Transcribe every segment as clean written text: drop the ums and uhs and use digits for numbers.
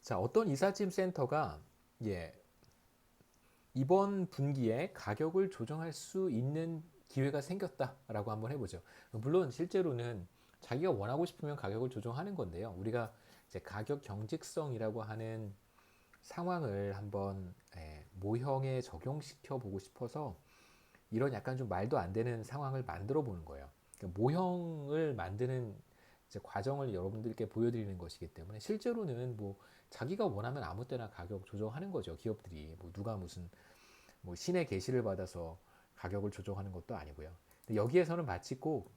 자, 어떤 이삿짐 센터가 예, 이번 분기에 가격을 조정할 수 있는 기회가 생겼다라고 한번 해보죠. 물론 실제로는 자기가 원하고 싶으면 가격을 조정하는 건데요. 우리가 이제 가격 경직성이라고 하는 상황을 한번 모형에 적용시켜 보고 싶어서 이런 약간 좀 말도 안 되는 상황을 만들어 보는 거예요. 그러니까 모형을 만드는 이제 과정을 여러분들께 보여드리는 것이기 때문에 실제로는 뭐 자기가 원하면 아무 때나 가격 조정하는 거죠. 기업들이 뭐 누가 무슨 뭐 신의 계시를 받아서 가격을 조정하는 것도 아니고요. 근데 여기에서는 마치 꼭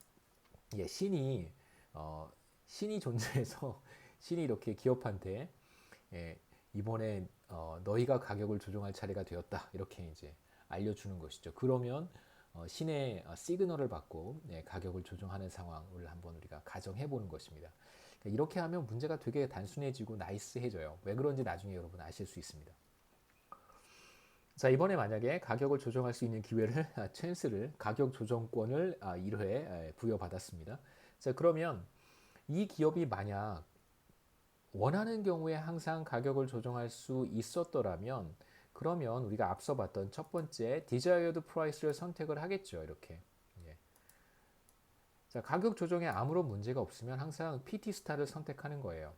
신이 어, 신이 존재해서 신이 이렇게 기업한테 예, 이번에 너희가 가격을 조정할 차례가 되었다 이렇게 이제 알려주는 것이죠. 그러면 신의 시그널을 받고 가격을 조정하는 상황을 한번 우리가 가정해 보는 것입니다. 그러니까 이렇게 하면 문제가 되게 단순해지고 나이스해져요. 왜 그런지 나중에 여러분 아실 수 있습니다. 자, 이번에 만약에 가격을 조정할 수 있는 기회를, 찬스를, 가격 조정권을 1회 부여받았습니다. 자, 그러면 이 기업이 만약 원하는 경우에 항상 가격을 조정할 수 있었더라면 그러면 우리가 앞서 봤던 첫 번째 desired price를 선택을 하겠죠. 이렇게. 예. 자, 가격 조정에 아무런 문제가 없으면 항상 PT 스타를 선택하는 거예요.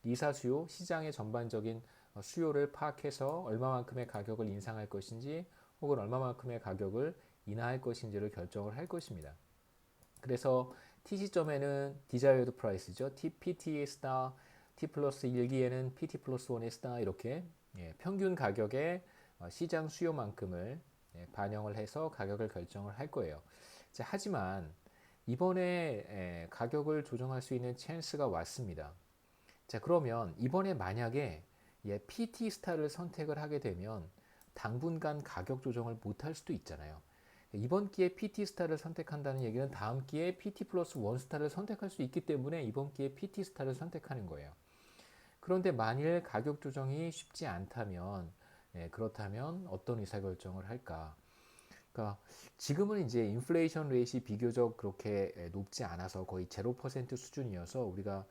이사 수요, 시장의 전반적인 수요를 파악해서 얼마만큼의 가격을 인상할 것인지 혹은 얼마만큼의 가격을 인하할 것인지를 결정을 할 것입니다. 그래서 T 시점에는 desired price죠. PT 스타, T 플러스 1기에는 PT 플러스 1의 스타 이렇게 평균 가격의 시장 수요만큼을 반영을 해서 가격을 결정을 할 거예요. 자, 하지만 이번에 가격을 조정할 수 있는 찬스가 왔습니다. 자, 그러면 이번에 만약에 PT 스타를 선택을 하게 되면 당분간 가격 조정을 못할 수도 있잖아요. 이번 기회에 PT 스타를 선택한다는 얘기는 다음 기회에 PT 플러스 1 스타를 선택할 수 있기 때문에 이번 기회에 PT 스타를 선택하는 거예요. 그런데 만일 가격 조정이 쉽지 않다면, 그렇다면 어떤 의사결정을 할까? 그러니까 지금은 이제 인플레이션 레이시 비교적 그렇게 높지 않아서 거의 0% 수준이어서 우리가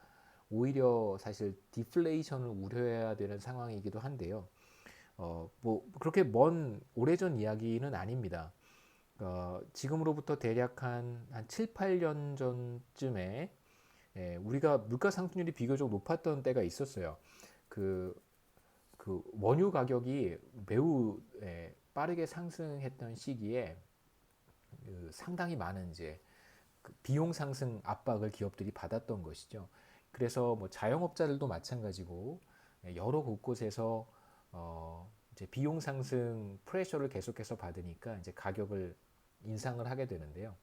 오히려 사실 디플레이션을 우려해야 되는 상황이기도 한데요. 뭐 그렇게 먼 오래전 이야기는 아닙니다. 지금으로부터 대략 한 7, 8년 전쯤에 우리가 물가 상승률이 비교적 높았던 때가 있었어요. 그, 그 원유 가격이 매우 빠르게 상승했던 시기에 상당히 많은 이제 그 비용 상승 압박을 기업들이 받았던 것이죠. 그래서 뭐 자영업자들도 마찬가지고 여러 곳곳에서 이제 비용 상승 프레셔를 계속해서 받으니까 이제 가격을 인상을 하게 되는데요.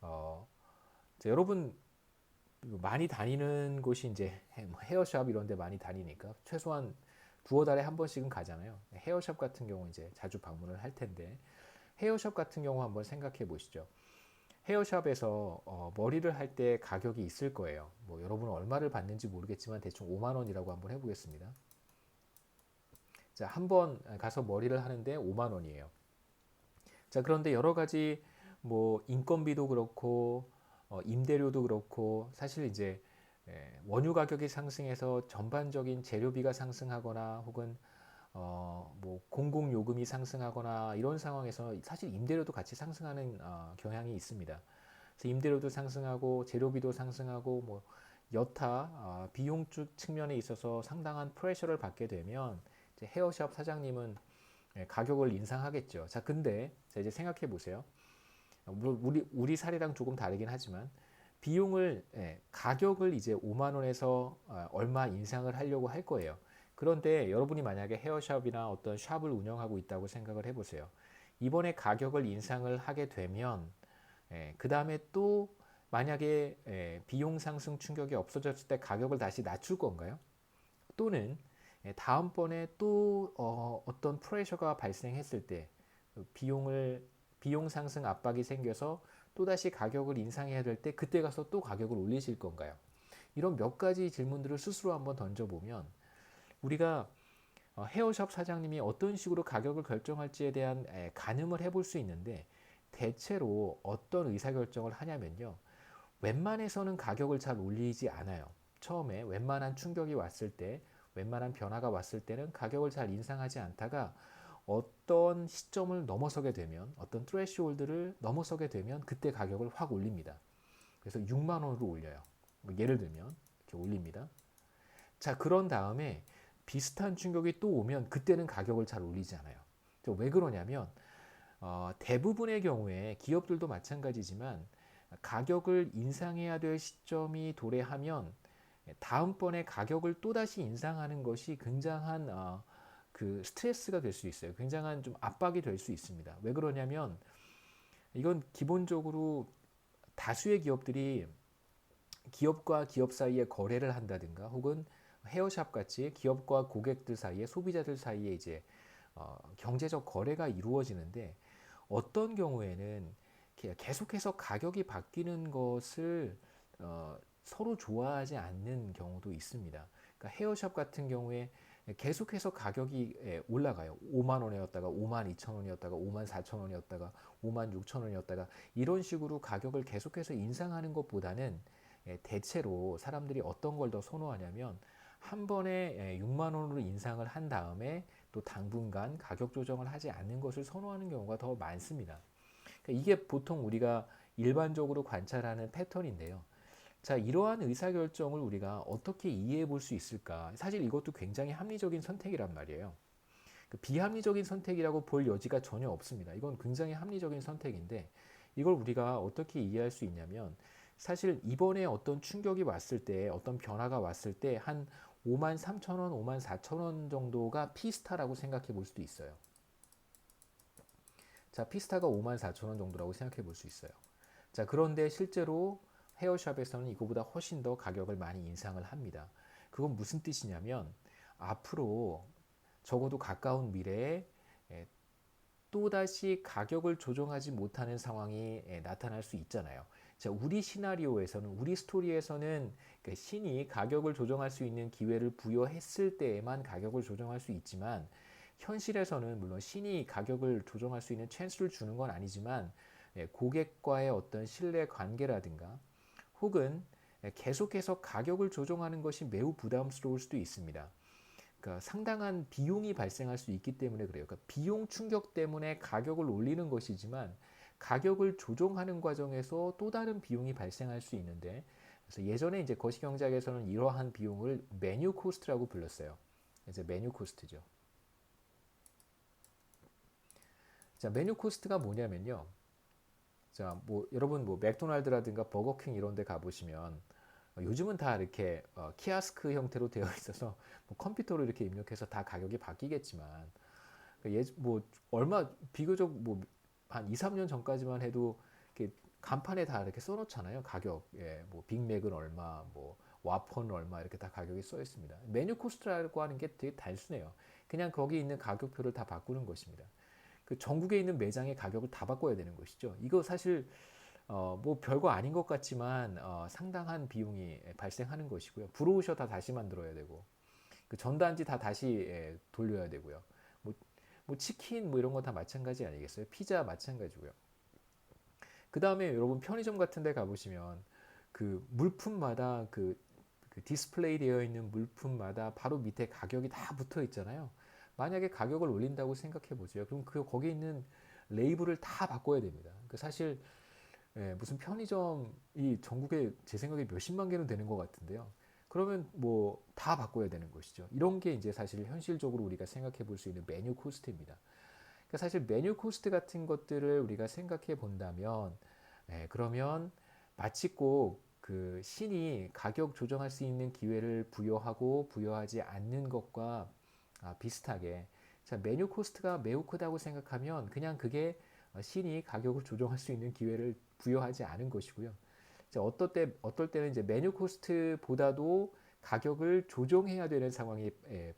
어, 여러분 많이 다니는 곳이 이제 뭐 헤어샵 이런 데 많이 다니니까 최소한 두어 달에 한 번씩은 가잖아요. 헤어샵 같은 경우 이제 자주 방문을 할 텐데 헤어샵 같은 경우 한번 생각해 보시죠. 헤어샵에서 머리를 할 때 가격이 있을 거예요. 뭐 여러분은 얼마를 받는지 모르겠지만 대충 5만 원이라고 한번 해보겠습니다. 자, 한 번 가서 머리를 하는데 5만 원이에요. 자, 그런데 여러 가지 뭐 인건비도 그렇고 임대료도 그렇고 사실 이제 원유 가격이 상승해서 전반적인 재료비가 상승하거나 혹은 뭐 공공 요금이 상승하거나 이런 상황에서 사실 임대료도 같이 상승하는 경향이 있습니다. 그래서 임대료도 상승하고 재료비도 상승하고 뭐 여타 비용 측면에 있어서 상당한 프레셔를 받게 되면 이제 헤어샵 사장님은 가격을 인상하겠죠. 자, 근데 자, 이제 생각해 보세요. 우리 사례랑 조금 다르긴 하지만 비용을 가격을 이제 5만 원에서 얼마 인상을 하려고 할 거예요. 그런데 여러분이 만약에 헤어샵이나 어떤 샵을 운영하고 있다고 생각을 해보세요. 이번에 가격을 인상을 하게 되면 그 다음에 또 만약에 비용 상승 충격이 없어졌을 때 가격을 다시 낮출 건가요? 또는 다음번에 또 어떤 프레셔가 발생했을 때 비용을 비용 상승 압박이 생겨서 또다시 가격을 인상해야 될 때 그때 가서 또 가격을 올리실 건가요? 이런 몇 가지 질문들을 스스로 한번 던져보면 우리가 헤어샵 사장님이 어떤 식으로 가격을 결정할지에 대한 가늠을 해볼 수 있는데 대체로 어떤 의사결정을 하냐면요. 웬만해서는 가격을 잘 올리지 않아요. 처음에 웬만한 충격이 왔을 때 웬만한 변화가 왔을 때는 가격을 잘 인상하지 않다가 어떤 시점을 넘어서게 되면, 어떤 트레시홀드를 넘어서게 되면 그때 가격을 확 올립니다. 그래서 6만 원으로 올려요. 뭐 예를 들면 이렇게 올립니다. 자, 그런 다음에 비슷한 충격이 또 오면 그때는 가격을 잘 올리지 않아요. 왜 그러냐면 대부분의 경우에 기업들도 마찬가지지만 가격을 인상해야 될 시점이 도래하면 다음번에 가격을 또다시 인상하는 것이 굉장한 그 스트레스가 될 수 있어요. 굉장한 좀 압박이 될 수 있습니다. 왜 그러냐면 이건 기본적으로 다수의 기업들이 기업과 기업 사이에 거래를 한다든가 혹은 헤어샵 같이 기업과 고객들 사이에 소비자들 사이에 이제 경제적 거래가 이루어지는데 어떤 경우에는 계속해서 가격이 바뀌는 것을 서로 좋아하지 않는 경우도 있습니다. 그러니까 헤어샵 같은 경우에 계속해서 가격이 올라가요. 5만 원이었다가 5만 2천 원이었다가 5만 4천 원이었다가 5만 6천 원이었다가 이런 식으로 가격을 계속해서 인상하는 것보다는 대체로 사람들이 어떤 걸 더 선호하냐면 한 번에 6만 원으로 인상을 한 다음에 또 당분간 가격 조정을 하지 않는 것을 선호하는 경우가 더 많습니다. 그러니까 이게 보통 우리가 일반적으로 관찰하는 패턴인데요. 자, 이러한 의사결정을 우리가 어떻게 이해해 볼 수 있을까? 사실 이것도 굉장히 합리적인 선택이란 말이에요. 비합리적인 선택이라고 볼 여지가 전혀 없습니다. 이건 굉장히 합리적인 선택인데 이걸 우리가 어떻게 이해할 수 있냐면 사실 이번에 어떤 충격이 왔을 때 어떤 변화가 왔을 때 한 5만 3천 원, 5만 4천 원 정도가 피스타라고 생각해 볼 수도 있어요. 자, 피스타가 5만 4천 원 정도라고 생각해 볼 수 있어요. 자, 그런데 실제로 헤어샵에서는 이거보다 훨씬 더 가격을 많이 인상을 합니다. 그건 무슨 뜻이냐면 앞으로 적어도 가까운 미래에 또다시 가격을 조정하지 못하는 상황이 나타날 수 있잖아요. 자, 우리 시나리오에서는, 우리 스토리에서는 신이 가격을 조정할 수 있는 기회를 부여했을 때에만 가격을 조정할 수 있지만 현실에서는 물론 신이 가격을 조정할 수 있는 찬스를 주는 건 아니지만 고객과의 어떤 신뢰 관계라든가 혹은 계속해서 가격을 조정하는 것이 매우 부담스러울 수도 있습니다. 그러니까 상당한 비용이 발생할 수 있기 때문에 그래요. 그러니까 비용 충격 때문에 가격을 올리는 것이지만 가격을 조정하는 과정에서 또 다른 비용이 발생할 수 있는데 그래서 예전에 이제 거시경제학에서는 이러한 비용을 메뉴 코스트라고 불렀어요. 이제 메뉴 코스트죠. 자, 메뉴 코스트가 뭐냐면요. 자, 뭐 여러분 뭐 맥도날드라든가 버거킹 이런 데 가보시면 요즘은 다 이렇게 키아스크 형태로 되어 있어서 뭐 컴퓨터로 이렇게 입력해서 다 가격이 바뀌겠지만 뭐 얼마 비교적 뭐 한 2, 3년 전까지만 해도 이렇게 간판에 다 이렇게 써놓잖아요. 가격, 뭐 빅맥은 얼마, 뭐 와퍼는 얼마 이렇게 다 가격이 써 있습니다. 메뉴 코스트라고 하는 게 되게 단순해요. 그냥 거기 있는 가격표를 다 바꾸는 것입니다. 그 전국에 있는 매장의 가격을 다 바꿔야 되는 것이죠. 이거 사실 뭐 별거 아닌 것 같지만 상당한 비용이 발생하는 것이고요. 브로셔 다 다시 만들어야 되고 그 전단지 다 다시 돌려야 되고요. 뭐, 뭐 치킨 뭐 이런 거 다 마찬가지 아니겠어요? 피자 마찬가지고요. 그 다음에 여러분 편의점 같은 데 가보시면 그 물품마다 그 디스플레이 되어 있는 물품마다 바로 밑에 가격이 다 붙어 있잖아요. 만약에 가격을 올린다고 생각해 보세요. 그럼 그 거기 있는 레이블을 다 바꿔야 됩니다. 그 사실 무슨 편의점이 전국에 제 생각에 몇십만 개는 되는 것 같은데요. 그러면 뭐 다 바꿔야 되는 것이죠. 이런 게 이제 사실 현실적으로 우리가 생각해 볼 수 있는 메뉴 코스트입니다. 그러니까 사실 메뉴 코스트 같은 것들을 우리가 생각해 본다면, 그러면 마치 꼭 그 신이 가격 조정할 수 있는 기회를 부여하고 부여하지 않는 것과 비슷하게 자, 메뉴 코스트가 매우 크다고 생각하면 그냥 그게 신이 가격을 조정할 수 있는 기회를 부여하지 않은 것이고요. 자, 어떨 때는 이제 메뉴 코스트보다도 가격을 조정해야 되는 상황이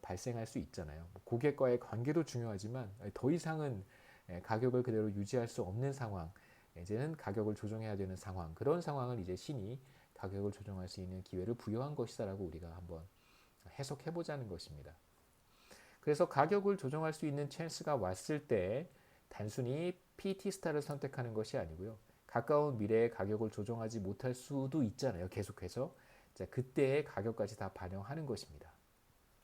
발생할 수 있잖아요. 뭐 고객과의 관계도 중요하지만 더 이상은 가격을 그대로 유지할 수 없는 상황, 이제는 가격을 조정해야 되는 상황, 그런 상황을 이제 신이 가격을 조정할 수 있는 기회를 부여한 것이다라고 우리가 한번 해석해 보자는 것입니다. 그래서 가격을 조정할 수 있는 찬스가 왔을 때 단순히 PT 스타를 선택하는 것이 아니고요. 가까운 미래에 가격을 조정하지 못할 수도 있잖아요. 계속해서. 자, 그때의 가격까지 다 반영하는 것입니다.